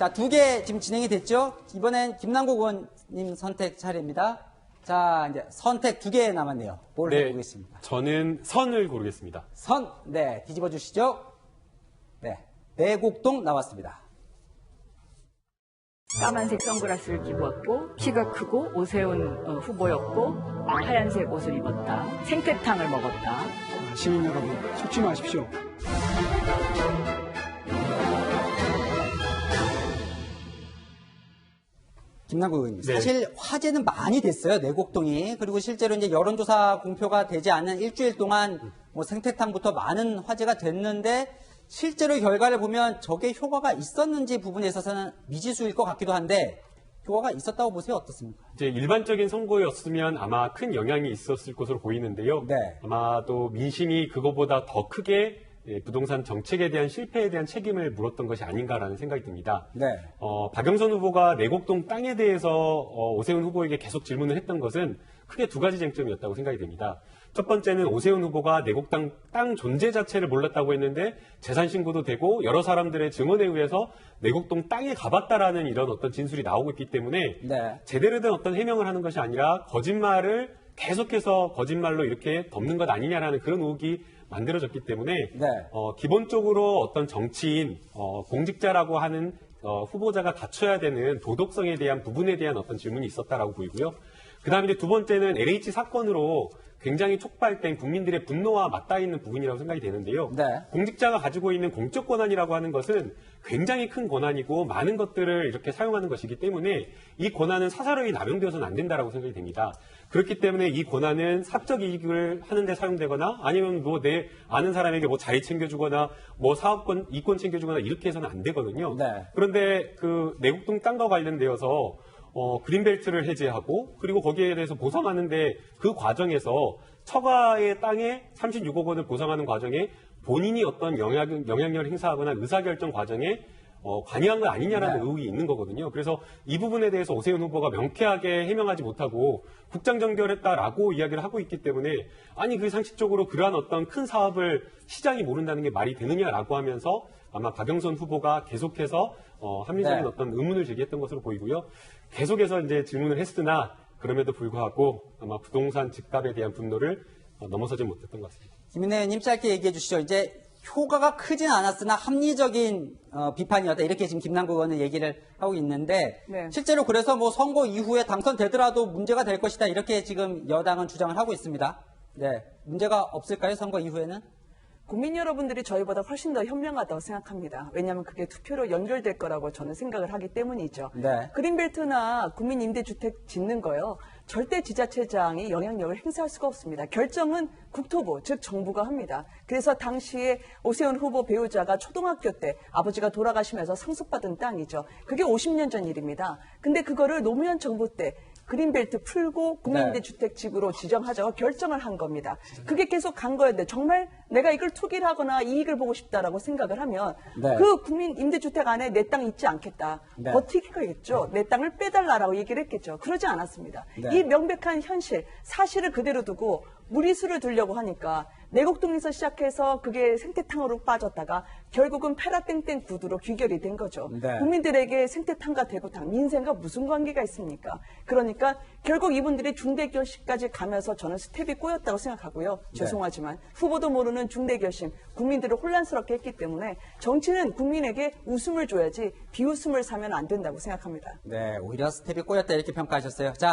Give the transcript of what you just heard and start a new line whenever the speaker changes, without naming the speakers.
자, 2개 지금 진행이 됐죠? 이번엔 김남국 의원님 선택 차례입니다. 자, 이제 선택 2개 남았네요. 뭘 해보겠습니다.
저는 선을 고르겠습니다.
선, 네, 뒤집어 주시죠. 네, 내곡동 나왔습니다.
까만색 선글라스를 끼고 왔고 키가 크고 오세훈 후보였고 하얀색 옷을 입었다. 생태탕을 먹었다.
시민 여러분, 속지 마십시오.
김남국 의원님,
네.
사실 화제는 많이 됐어요, 내곡동이. 그리고 실제로 이제 여론조사 공표가 되지 않은 일주일 동안 뭐 생태탕부터 많은 화제가 됐는데 실제로 결과를 보면 저게 효과가 있었는지 부분에 있어서는 미지수일 것 같기도 한데 효과가 있었다고 보세요? 어떻습니까?
이제 일반적인 선거였으면 아마 큰 영향이 있었을 것으로 보이는데요.
네.
아마도 민심이 그거보다 더 크게 부동산 정책에 대한 실패에 대한 책임을 물었던 것이 아닌가라는 생각이 듭니다.
네.
박영선 후보가 내곡동 땅에 대해서 오세훈 후보에게 계속 질문을 했던 것은 크게 2가지 쟁점이었다고 생각이 됩니다. 첫 번째는 오세훈 후보가 내곡동 땅 존재 자체를 몰랐다고 했는데 재산 신고도 되고 여러 사람들의 증언에 의해서 내곡동 땅에 가봤다라는 이런 어떤 진술이 나오고 있기 때문에
네.
제대로 된 어떤 해명을 하는 것이 아니라 거짓말을 계속해서 거짓말로 이렇게 덮는 것 아니냐라는 그런 의혹이 만들어졌기 때문에
네.
기본적으로 어떤 정치인, 공직자라고 하는 후보자가 갖춰야 되는 도덕성에 대한 부분에 대한 어떤 질문이 있었다라고 보이고요. 그다음에 이제 2번째는 LH 사건으로 굉장히 촉발된 국민들의 분노와 맞닿아 있는 부분이라고 생각이 되는데요.
네.
공직자가 가지고 있는 공적 권한이라고 하는 것은 굉장히 큰 권한이고 많은 것들을 이렇게 사용하는 것이기 때문에 이 권한은 사사로이 남용되어서는 안 된다라고 생각이 됩니다. 그렇기 때문에 이 권한은 사적 이익을 하는데 사용되거나 아니면 뭐 내 아는 사람에게 뭐 자리 챙겨주거나 뭐 사업권, 이권 챙겨주거나 이렇게 해서는 안 되거든요.
네.
그런데 그 내곡동 땅과 관련되어서 그린벨트를 해제하고 그리고 거기에 대해서 보상하는데 그 과정에서 처가의 땅에 36억 원을 보상하는 과정에 본인이 어떤 영향력을 행사하거나 의사결정 과정에 관여한 거 아니냐라는
네.
의혹이 있는 거거든요. 그래서 이 부분에 대해서 오세훈 후보가 명쾌하게 해명하지 못하고 국장정결했다라고 이야기를 하고 있기 때문에 아니 그 상식적으로 그러한 어떤 큰 사업을 시장이 모른다는 게 말이 되느냐라고 하면서 아마 박영선 후보가 계속해서 합리적인
네.
어떤 의문을 제기했던 것으로 보이고요. 계속해서 이제 질문을 했으나 그럼에도 불구하고 아마 부동산 집값에 대한 분노를 넘어서지 못했던 것 같습니다.
김인혜 의원님 짧게 얘기해 주시죠. 이제 효과가 크진 않았으나 합리적인 비판이었다. 이렇게 지금 김남국 의원은 얘기를 하고 있는데
네.
실제로 그래서 뭐 선거 이후에 당선되더라도 문제가 될 것이다. 이렇게 지금 여당은 주장을 하고 있습니다. 네. 문제가 없을까요? 선거 이후에는?
국민 여러분들이 저희보다 훨씬 더 현명하다고 생각합니다. 왜냐하면 그게 투표로 연결될 거라고 저는 생각을 하기 때문이죠.
네.
그린벨트나 국민임대주택 짓는 거요. 절대 지자체장이 영향력을 행사할 수가 없습니다. 결정은 국토부, 즉 정부가 합니다. 그래서 당시에 오세훈 후보 배우자가 초등학교 때 아버지가 돌아가시면서 상속받은 땅이죠. 그게 50년 전 일입니다. 근데 그거를 노무현 정부 때 그린벨트 풀고 국민임대주택 지구로 지정하자고 결정을 한 겁니다. 그게 계속 간 거였는데 정말 내가 이걸 투기를 하거나 이익을 보고 싶다라고 생각을 하면
네.
그 국민임대주택 안에 내 땅 있지 않겠다.
네.
버티기겠죠. 내 땅을 빼달라라고 얘기를 했겠죠. 그러지 않았습니다.
네.
이 명백한 현실, 사실을 그대로 두고 무리수를 두려고 하니까 내곡동에서 시작해서 그게 생태탕으로 빠졌다가 결국은 페라땡땡 구두로 귀결이 된 거죠.
네.
국민들에게 생태탕과 대구탕, 민생과 무슨 관계가 있습니까? 그러니까 결국 이분들이 중대결심까지 가면서 저는 스텝이 꼬였다고 생각하고요. 죄송하지만 후보도 모르는 중대결심, 국민들을 혼란스럽게 했기 때문에 정치는 국민에게 웃음을 줘야지 비웃음을 사면 안 된다고 생각합니다.
네. 오히려 스텝이 꼬였다. 이렇게 평가하셨어요. 자.